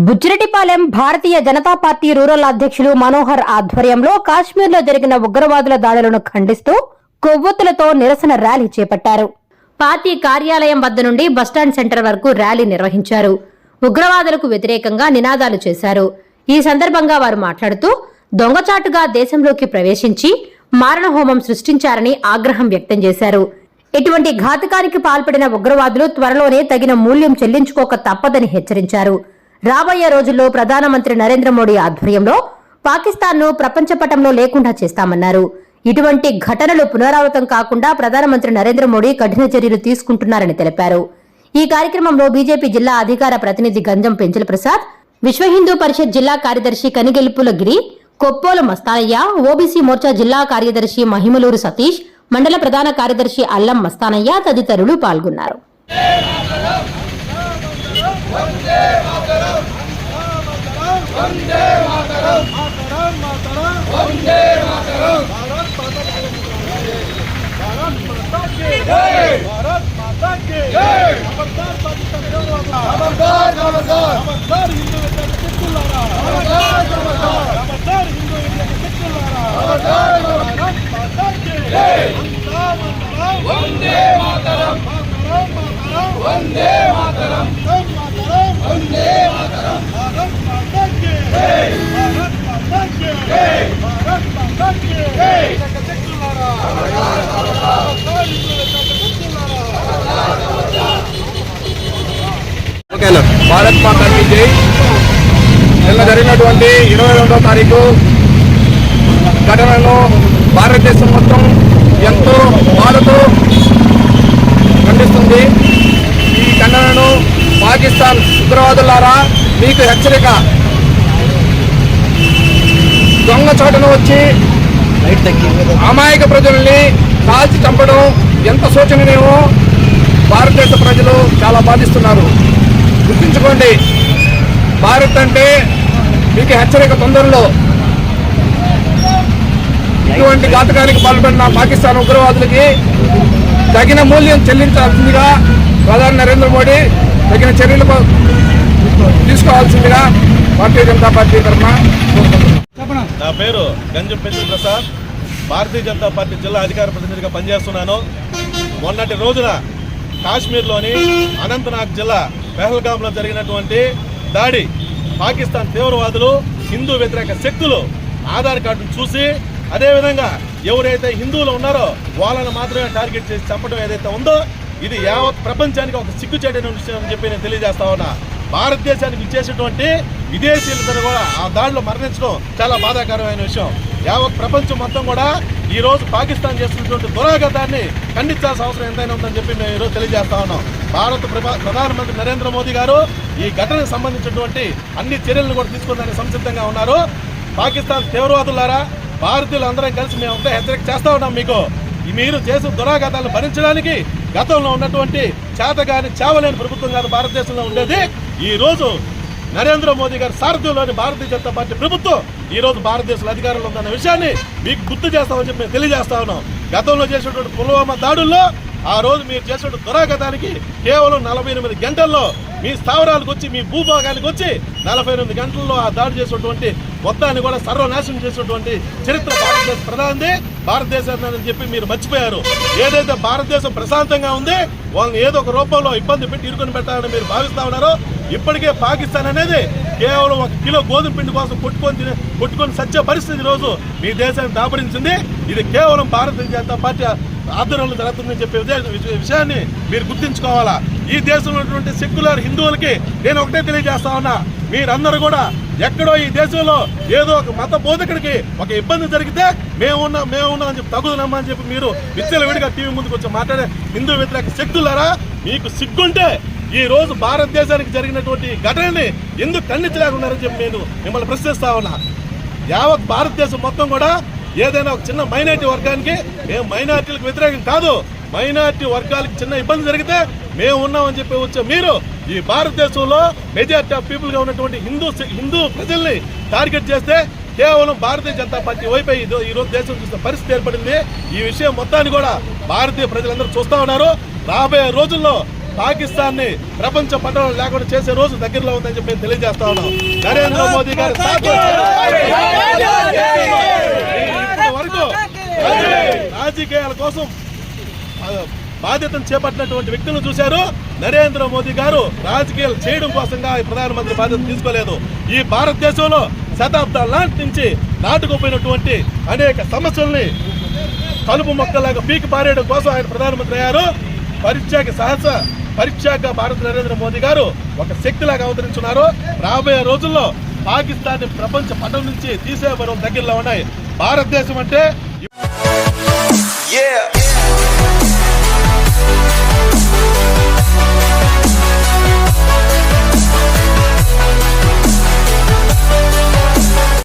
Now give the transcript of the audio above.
Buchireddypalem Bharatiya Janata party rural అధ్యక్షులు మనోహర్ ఆధ్వర్యంలో కాశ్మీర్లో జరిగిన ఉగ్రవాదుల దాడులను ఖండిస్తూ కొవ్వొత్తులతో నిరసన ర్యాలీ చేపట్టారు. పార్టీ కార్యాలయం వద్ద నుండి బస్టాండ్ సెంటర్ వరకు ర్యాలీ నిర్వహించారు. ఉగ్రవాదులకు వ్యతిరేకంగా నినాదాలు చేశారు. ఈ సందర్భంగా వారు మాట్లాడుతూ దొంగచాటుగా దేశంలోకి ప్రవేశించి మారణహోమం సృష్టించారని ఆగ్రహం వ్యక్తం చేశారు. ఇటువంటి ఘాతకానికి పాల్పడిన ఉగ్రవాదులు త్వరలోనే తగిన మూల్యం చెల్లించుకోక తప్పదని హెచ్చరించారు. రాబోయే రోజుల్లో ప్రధానమంత్రి నరేంద్ర మోడీ ఆధ్వర్యంలో పాకిస్తాన్ను ప్రపంచ పటంలో లేకుండా చేస్తామన్నారు. ఇటువంటి ఘటనలు పునరావృతం కాకుండా ప్రధానమంత్రి నరేంద్ర మోడీ కఠిన చర్యలు తీసుకుంటున్నారని తెలిపారు. ఈ కార్యక్రమంలో బీజేపీ జిల్లా అధికార ప్రతినిధి గంజం పెంచల ప్రసాద్, విశ్వ హిందూ పరిషత్ జిల్లా కార్యదర్శి కనిగెలుపుల గిరి, కొప్పోలు మస్తానయ్య, ఓబీసీ మోర్చా జిల్లా కార్యదర్శి మహిమలూరు సతీష్, మండల ప్రధాన కార్యదర్శి అల్లం మస్తానయ్య తదితరులు పాల్గొన్నారు. భారత్ మాతా కీ జై. నిన్న జరిగినటువంటి 22వ తారీఖు ఘటనను భారతదేశం మొత్తం ఎంతో బాధతో ఖండిస్తుంది. ఈ ఘటనను పాకిస్తాన్ ఉగ్రవాదులారా మీకు హెచ్చరిక. దొంగ చోటను వచ్చి అమాయక ప్రజల్ని కాల్చి చంపడం ఎంత శోచనీయమో భారతదేశ ప్రజలు చాలా బాధిస్తున్నారు. గుర్తుంచుకోండి, భారత్ అంటే మీకు హెచ్చరిక. తొందరలో ఇటువంటి ఘాతకానికి పాల్పడిన పాకిస్తాన్ ఉగ్రవాదులకి తగిన మూల్యం చెల్లించాల్సిందిగా ప్రధాని నరేంద్ర మోడీ తగిన చర్యలు తీసుకోవాల్సిందిగా భారతీయ జనతా పార్టీ తరఫున. నా పేరు గంజం పెంచల ప్రసాద్, భారతీయ జనతా పార్టీ జిల్లా అధికార ప్రతినిధిగా పనిచేస్తున్నాను. మొన్నటి రోజున కాశ్మీర్లోని అనంతనాగ్ జిల్లా పెహల్గాంలో జరిగినటువంటి దాడి పాకిస్తాన్ తీవ్రవాదులు, హిందూ వ్యతిరేక శక్తులు ఆధార్ కార్డును చూసి, అదేవిధంగా ఎవరైతే హిందువులు ఉన్నారో వాళ్ళని మాత్రమే టార్గెట్ చేసి చంపడం ఏదైతే ఉందో ఇది యావత్ ప్రపంచానికి ఒక సిగ్గుచేటైన విషయం అని చెప్పి నేను తెలియజేస్తా ఉన్నా. భారతదేశానికి ఇచ్చేసినటువంటి విదేశీయులు కూడా ఆ దాడిలో మరణించడం చాలా బాధాకరమైన విషయం. యావత్ ప్రపంచం మొత్తం కూడా ఈరోజు పాకిస్తాన్ చేస్తున్నటువంటి దురాఘాతాన్ని ఖండించాల్సిన అవసరం ఎంతైనా ఉందని చెప్పి మేము ఈరోజు తెలియజేస్తా ఉన్నాం. భారత ప్రధానమంత్రి నరేంద్ర మోదీ గారు ఈ ఘటనకు సంబంధించినటువంటి అన్ని చర్యలను కూడా తీసుకోవడానికి సంసిద్ధంగా ఉన్నారు. పాకిస్తాన్ తీవ్రవాదులారా, భారతీయులందరం కలిసి మేము ఒకటే హెచ్చరిక చేస్తా ఉన్నాం. మీరు చేసిన దురాఘాతాలను భరించడానికి గతంలో ఉన్నటువంటి చేతగాని చావలేని ప్రభుత్వం కాదు భారతదేశంలో ఉండేది. ఈ రోజు నరేంద్ర మోదీ గారి సారథ్యంలోని భారతీయ జనతా పార్టీ ప్రభుత్వం ఈ రోజు భారతదేశంలో అధికారంలో ఉందన్న విషయాన్ని మీకు గుర్తు చేస్తామని చెప్పి మేము తెలియజేస్తా ఉన్నాం. గతంలో చేసినటువంటి పుల్వామా దాడుల్లో ఆ రోజు మీరు చేసినటువంటి దురాఘాతానికి కేవలం 48 గంటల్లో మీ స్థావరాలకు వచ్చి, మీ భూభాగానికి వచ్చి 48 గంటల్లో ఆ దాడి చేసినటువంటి మొత్తాన్ని కూడా సర్వనాశనం చేసినటువంటి చరిత్ర భారతదేశ ప్రధానిది, భారతదేశాన్ని అని చెప్పి మీరు మర్చిపోయారు. ఏదైతే భారతదేశం ప్రశాంతంగా ఉంది వాళ్ళని ఏదో ఒక రూపంలో ఇబ్బంది పెట్టి ఇరుకొని పెట్టాలని మీరు భావిస్తా ఉన్నారో, ఇప్పటికే పాకిస్తాన్ అనేది కేవలం 1 కిలో గోధుమ పిండి కోసం కొట్టుకొని సత్య పరిస్థితి రోజు మీ దేశాన్ని దాపరించింది. ఇది కేవలం భారతీయ జనతా పార్టీ ఆధ్వర్యంలో జరుగుతుందని చెప్పే విషయాన్ని మీరు గుర్తించుకోవాలా. ఈ దేశంలో ఉన్నటువంటి సెక్యులర్ హిందువులకి నేను ఒకటే తెలియజేస్తా ఉన్నా, మీరందరూ కూడా ఎక్కడో ఈ దేశంలో ఏదో ఒక మత బోధకుడికి ఒక ఇబ్బంది జరిగితే మేమున్నాం అని చెప్పి తగుదనమ్మని చెప్పి మీరు విచ్చలవిడిగా టీవీ ముందుకు వచ్చి మాట్లాడే హిందూ వ్యతిరేక శక్తులారా, మీకు సిగ్గుంటే ఈ రోజు భారతదేశానికి జరిగినటువంటి ఘటనని ఎందుకు ఖండించలేకున్నారని చెప్పి నేను మిమ్మల్ని ప్రశ్నిస్తా ఉన్నా. యావత్ భారతదేశం మొత్తం కూడా ఏదైనా ఒక చిన్న మైనారిటీ వర్గానికి, మేము మైనారిటీలకు వ్యతిరేకం కాదు, మైనారిటీ వర్గాలకు చిన్న ఇబ్బంది జరిగితే మేము ఉన్నామని చెప్పి వచ్చే మీరు ఈ భారతదేశంలో మెజారిటీ ఆఫ్ పీపుల్ గా ఉన్నటువంటి హిందూ ప్రజల్ని టార్గెట్ చేస్తే కేవలం భారతీయ జనతా పార్టీ వైపే ఈ రోజు దేశం చూసిన పరిస్థితి ఏర్పడింది. ఈ విషయం మొత్తాన్ని కూడా భారతీయ ప్రజలందరూ చూస్తా ఉన్నారు. రాబోయే రోజుల్లో పాకిస్తాన్ ని ప్రపంచ పట్టణం లేకుండా చేసే రోజు దగ్గరలో ఉందని చెప్పి తెలియజేస్తా ఉన్నాం. నరేంద్ర మోదీ గారి వరకు రాజకీయాల కోసం బాధ్యతను చేపట్టినటువంటి వ్యక్తులను చూశారు. నరేంద్ర మోదీ గారు రాజకీయాలు చేయడం కోసంగా ఈ ప్రధానమంత్రి బాధ్యత తీసుకోలేదు. ఈ భారతదేశంలో శతాబ్దాల నుంచి నాటుకుపోయినటువంటి అనేక సమస్యల్ని కలుపు మొక్కలాగా పీకి పారేయడం కోసం ఆయన ప్రధానమంత్రి అయ్యారు. పరీక్షగా భారత నరేంద్ర మోదీ గారు ఒక శక్తిలాగా అవతరించున్నారు. రాబోయే రోజుల్లో పాకిస్తాన్ ప్రపంచ పటం నుంచి తీసేయబడం దగ్గరలో ఉన్నాయి. భారతదేశం అంటే